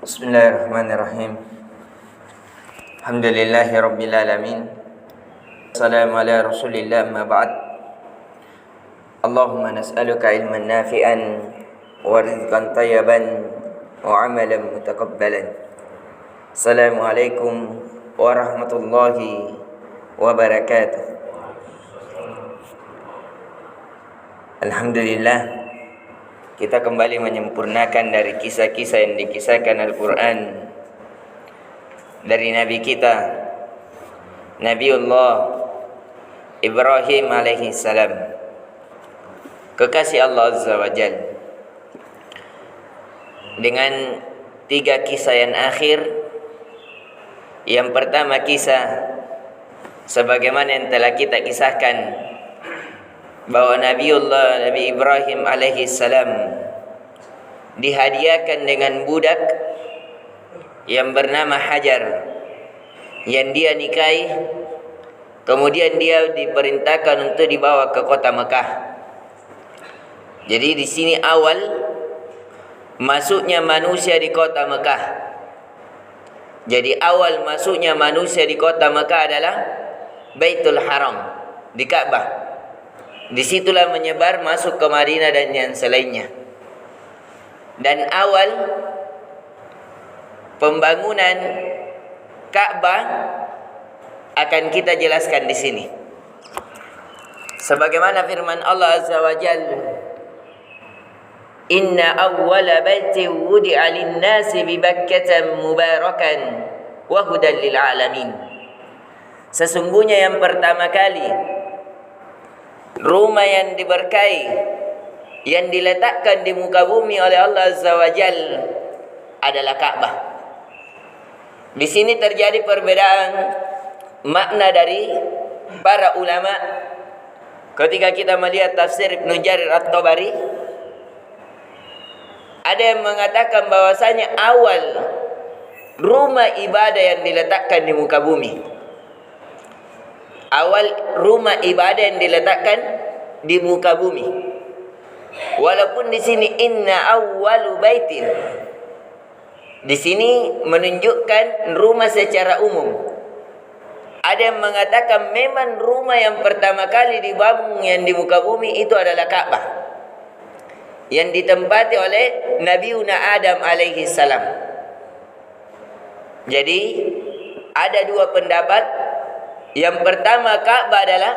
Bismillahirrahmanirrahim. Alhamdulillahi rabbil alamin. Assalamu ala Rasulillah ma ba'd. Allahumma nas'aluka ilman nafi'an wa rizqan tayyiban wa 'amalan mutakabbalan. Assalamualaikum warahmatullahi wabarakatuh. Alhamdulillah, kita kembali menyempurnakan dari kisah-kisah yang dikisahkan Al-Quran dari Nabi kita, Nabiullah Ibrahim alaihi salam, kekasih Allah Azza wa Jal, dengan 3 kisah yang akhir. Yang pertama kisah sebagaimana yang telah kita kisahkan, bahwa Nabi Ibrahim alaihi salam dihadiahkan dengan budak yang bernama Hajar, yang dia nikahi, kemudian dia diperintahkan untuk dibawa ke kota Mekah. Jadi di sini awal masuknya manusia di kota Mekah. Jadi awal masuknya manusia di kota Mekah adalah Baitul Haram, di Ka'bah. Disitulah menyebar masuk ke Madinah dan yang selainnya. Dan awal pembangunan Ka'bah akan kita jelaskan di sini. Sebagaimana firman Allah Azza wa Jalla, "Inna awwala baitin wudi'a lin-nasi bi Bakkah mubarakan wa hudan lil alamin." Sesungguhnya yang pertama kali rumah yang diberkahi yang diletakkan di muka bumi oleh Allah Azza wa Jal adalah Ka'bah. Di sini terjadi perbedaan makna dari para ulama. Ketika kita melihat tafsir Ibnu Jarir At-Tabari, ada yang mengatakan bahwasanya awal rumah ibadah yang diletakkan di muka bumi, awal rumah ibadah yang diletakkan di muka bumi. Walaupun di sini inna awwalu baitin, di sini menunjukkan rumah secara umum. Ada yang mengatakan memang rumah yang pertama kali dibangun yang di muka bumi itu adalah Ka'bah, yang ditempati oleh Nabiuna Adam alaihi salam. Jadi ada 2 pendapat. Yang pertama, Ka'bah adalah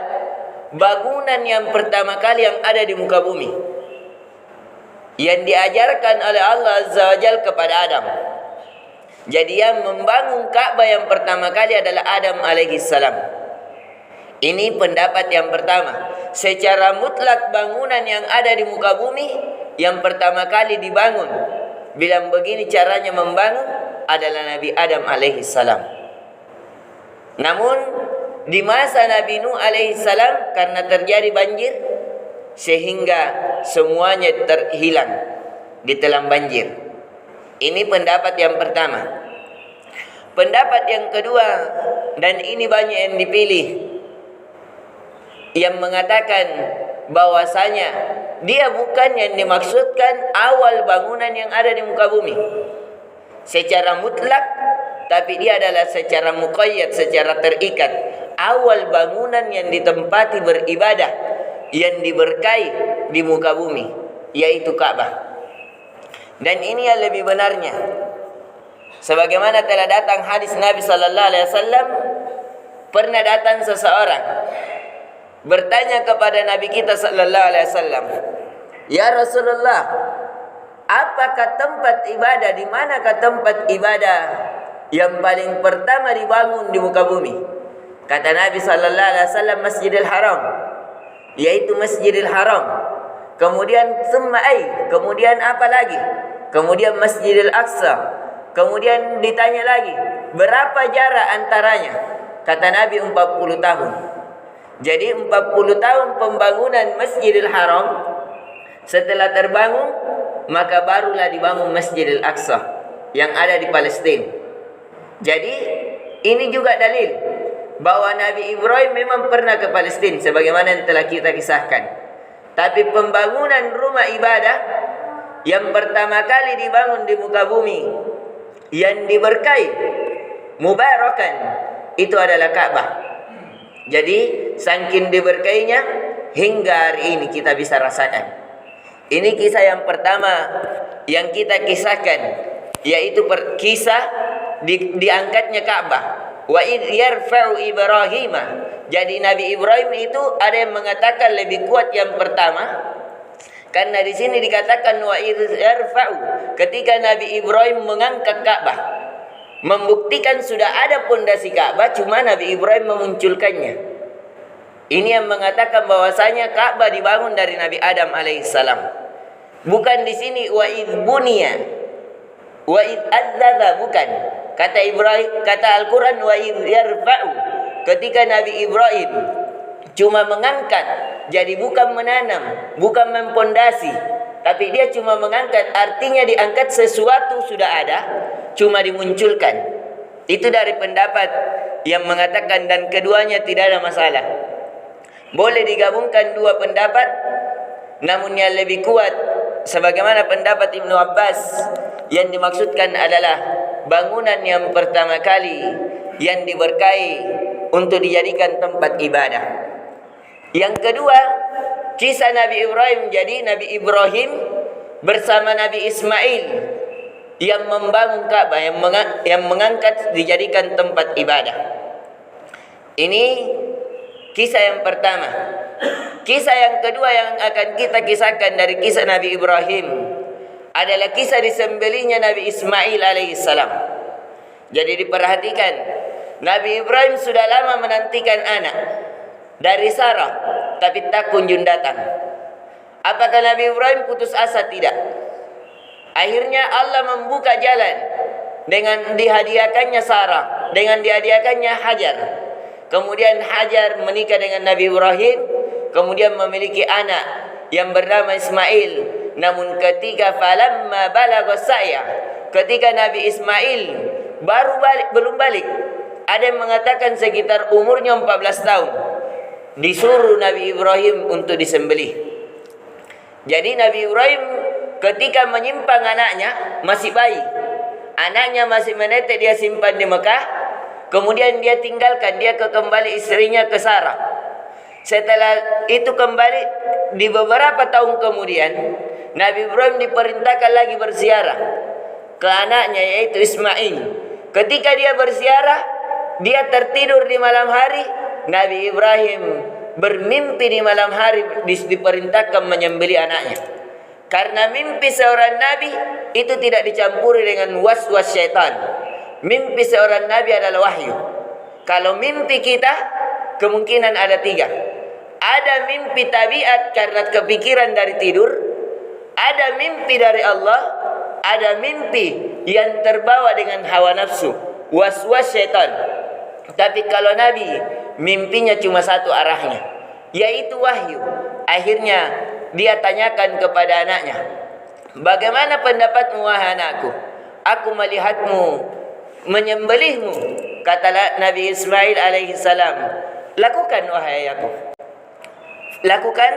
bangunan yang pertama kali yang ada di muka bumi, yang diajarkan oleh Allah Azza wa Jalla kepada Adam. Jadi yang membangun Ka'bah yang pertama kali adalah Adam alaihi salam. Ini pendapat yang pertama. Secara mutlak bangunan yang ada di muka bumi yang pertama kali dibangun, bilang begini caranya membangun, adalah Nabi Adam alaihi salam. Namun di masa Nabi Nuh alaihi salam, karena terjadi banjir sehingga semuanya terhilang ditelan banjir. Ini pendapat yang pertama. Pendapat yang kedua, dan ini banyak yang dipilih, yang mengatakan bahwasanya dia bukan yang dimaksudkan awal bangunan yang ada di muka bumi secara mutlak, tapi dia adalah secara muqayyad, secara terikat. Awal bangunan yang ditempati beribadah, yang diberkahi di muka bumi, yaitu Ka'bah. Dan ini yang lebih benarnya, sebagaimana telah datang hadis Nabi sallallahu alaihi wasallam. Pernah datang seseorang bertanya kepada Nabi kita sallallahu alaihi wasallam, "Ya Rasulullah, apakah tempat ibadah, di manakah tempat ibadah yang paling pertama dibangun di muka bumi?" Kata Nabi sallallahu alaihi wasallam, Masjidil Haram, yaitu Masjidil Haram. Kemudian kemudian apa lagi? Kemudian Masjidil Aqsa. Kemudian ditanya lagi, berapa jarak antaranya? Kata Nabi 40 tahun. Jadi 40 tahun pembangunan Masjidil Haram. Setelah terbangun, maka barulah dibangun Masjidil Aqsa yang ada di Palestina. Jadi ini juga dalil bahwa Nabi Ibrahim memang pernah ke Palestina sebagaimana yang telah kita kisahkan. Tapi pembangunan rumah ibadah yang pertama kali dibangun di muka bumi yang diberkahi, mubarakan, itu adalah Ka'bah. Jadi saking diberkainya hingga hari ini kita bisa rasakan. Ini kisah yang pertama yang kita kisahkan, yaitu kisah diangkatnya Ka'bah. Wa id yarfa'u Ibrahim. Jadi Nabi Ibrahim itu ada yang mengatakan lebih kuat yang pertama, karena di sini dikatakan wa id yarfa'u, ketika Nabi Ibrahim mengangkat Ka'bah, membuktikan sudah ada pondasi Ka'bah, cuma Nabi Ibrahim memunculkannya. Ini yang mengatakan bahwasanya Ka'bah dibangun dari Nabi Adam alaihissalam. Bukan di sini wa id buniya, wa id adzadza, bukan. Kata Ibrahim, kata Al-Quran wa id yarfa'u, ketika Nabi Ibrahim cuma mengangkat, jadi bukan menanam, bukan mempondasi, tapi dia cuma mengangkat. Artinya diangkat sesuatu sudah ada, cuma dimunculkan. Itu dari pendapat yang mengatakan dan keduanya tidak ada masalah. Boleh digabungkan dua pendapat, namun yang lebih kuat sebagaimana pendapat Ibnu Abbas, yang dimaksudkan adalah bangunan yang pertama kali yang diberkahi untuk dijadikan tempat ibadah. Yang kedua, kisah Nabi Ibrahim. Jadi Nabi Ibrahim bersama Nabi Ismail yang membangun Ka'bah, yang mengangkat dijadikan tempat ibadah. Ini kisah yang pertama. Kisah yang kedua yang akan kita kisahkan dari kisah Nabi Ibrahim adalah kisah disembelihnya Nabi Ismail alaihissalam. Jadi diperhatikan, Nabi Ibrahim sudah lama menantikan anak dari Sarah, tapi tak kunjung datang. Apakah Nabi Ibrahim putus asa? Tidak. Akhirnya Allah membuka jalan dengan dihadiahkannya Sarah, dengan dihadiahkannya Hajar. Kemudian Hajar menikah dengan Nabi Ibrahim, kemudian memiliki anak yang bernama Ismail. Namun ketika falamma balagha sa'ya, ketika Nabi Ismail belum balik, ada yang mengatakan sekitar umurnya 14 tahun, disuruh Nabi Ibrahim untuk disembelih. Jadi Nabi Ibrahim ketika menyimpang anaknya, masih bayi, anaknya masih menetek, dia simpan di Mekah. Kemudian dia tinggalkan, dia kembali istrinya ke Sarah. Setelah itu kembali, di beberapa tahun kemudian Nabi Ibrahim diperintahkan lagi berziarah ke anaknya yaitu Ismail. Ketika dia berziarah, dia tertidur di malam hari. Nabi Ibrahim bermimpi di malam hari, diperintahkan menyembelih anaknya. Karena mimpi seorang nabi itu tidak dicampuri dengan was-was syaitan. Mimpi seorang nabi adalah wahyu. Kalau mimpi kita kemungkinan ada tiga. Ada mimpi tabiat karena kepikiran dari tidur, ada mimpi dari Allah, ada mimpi yang terbawa dengan hawa nafsu, was-was syaitan. Tapi kalau Nabi, mimpinya cuma satu arahnya, yaitu wahyu. Akhirnya dia tanyakan kepada anaknya, bagaimana pendapatmu wahai anakku? Aku melihatmu menyembelihmu. Kata Nabi Ismail alaihissalam, lakukan wahai ayahku, lakukan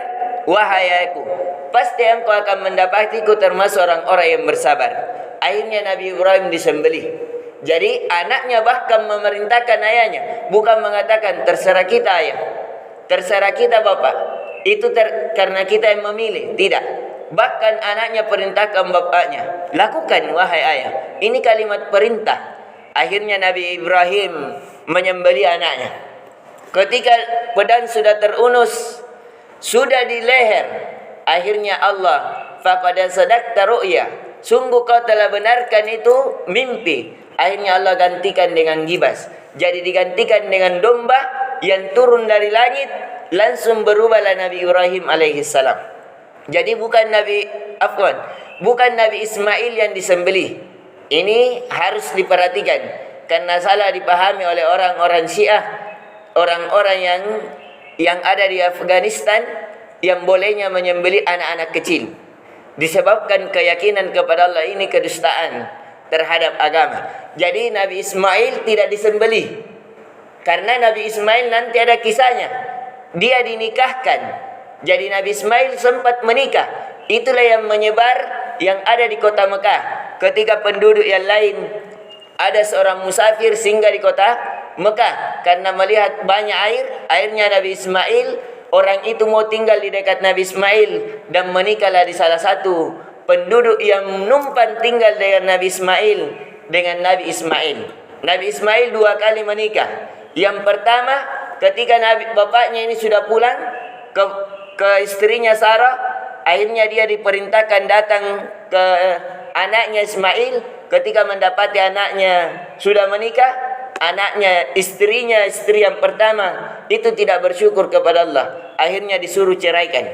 wahai ayahku, pasti engkau akan mendapatiku termasuk orang-orang yang bersabar. Akhirnya Nabi Ibrahim disembelih. Jadi anaknya bahkan memerintahkan ayahnya, bukan mengatakan terserah kita ayah, terserah kita bapak, itu karena kita yang memilih. Tidak. Bahkan anaknya perintahkan bapaknya, lakukan wahai ayah. Ini kalimat perintah. Akhirnya Nabi Ibrahim menyembelih anaknya. Ketika pedang sudah terunus, sudah di leher, akhirnya Allah, faqad sadaqta ru'ya, sungguh kau telah benarkan itu mimpi. Akhirnya Allah gantikan dengan gibas. Jadi digantikan dengan domba yang turun dari langit. Langsung berubahlah Nabi Ibrahim alaihissalam. Jadi bukan Nabi Ismail yang disembelih. Ini harus diperhatikan, karena salah dipahami oleh orang-orang Syiah, orang-orang yang ada di Afghanistan, yang bolehnya menyembelih anak-anak kecil. Disebabkan keyakinan kepada Allah, ini kedustaan terhadap agama. Jadi Nabi Ismail tidak disembelih, karena Nabi Ismail nanti ada kisahnya. Dia dinikahkan. Jadi Nabi Ismail sempat menikah. Itulah yang menyebar, yang ada di kota Mekah. Ketika penduduk yang lain Ada seorang musafir singgah di kota Mekah karena melihat banyak air. Airnya Nabi Ismail. Orang itu mau tinggal di dekat Nabi Ismail dan menikahlah di salah satu penduduk yang numpang tinggal dengan Nabi Ismail. Nabi Ismail 2 kali menikah. Yang pertama ketika bapaknya ini sudah pulang ke istrinya Sarah, akhirnya dia diperintahkan datang ke anaknya Ismail. Ketika mendapati anaknya sudah menikah, istrinya istri yang pertama itu tidak bersyukur kepada Allah. Akhirnya disuruh ceraikan.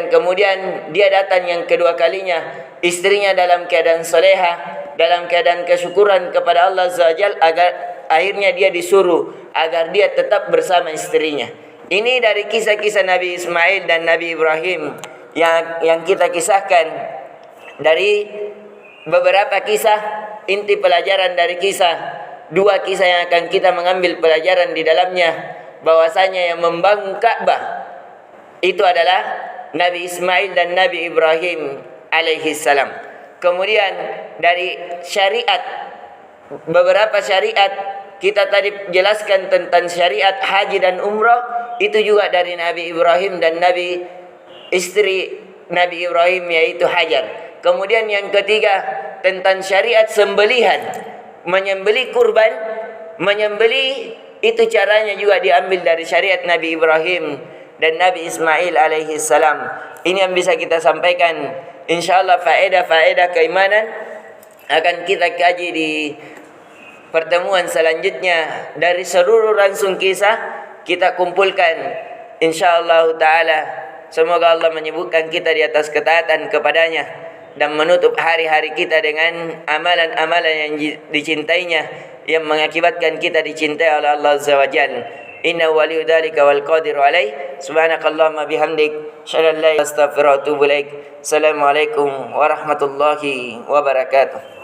Kemudian dia datang yang kedua kalinya. Istrinya dalam keadaan soleha, dalam keadaan kesyukuran kepada Allah Azza wa Jalla, agar akhirnya dia disuruh agar dia tetap bersama istrinya. Ini dari kisah-kisah Nabi Ismail dan Nabi Ibrahim yang kita kisahkan. Dari beberapa kisah, inti pelajaran dari dua kisah yang akan kita mengambil pelajaran di dalamnya, bahwasanya yang membangun Ka'bah itu adalah Nabi Ismail dan Nabi Ibrahim alaihi salam. Kemudian dari syariat, beberapa syariat kita tadi jelaskan tentang syariat haji dan umrah, itu juga dari Nabi Ibrahim dan istri Nabi Ibrahim, yaitu Hajar. Kemudian yang ketiga tentang syariat sembelihan, menyembelih kurban, itu caranya juga diambil dari syariat Nabi Ibrahim dan Nabi Ismail alaihi salam. Ini yang bisa kita sampaikan. InsyaAllah faedah keimanan akan kita kaji di pertemuan selanjutnya. Dari seluruh ransum kisah kita kumpulkan insyaallah ta'ala. Semoga Allah menyebutkan kita di atas ketaatan kepadanya dan menutup hari-hari kita dengan amalan-amalan yang dicintainya, yang mengakibatkan kita dicintai oleh Allah Azza wa Jalla. Inna waliyyu dzalika wal qadiru alaih. Subhanakallahumma bihamdik, asyhadu an la ilaha illa anta, astaghfiruka wa atubu ilaik. Assalamualaikum warahmatullahi wabarakatuh.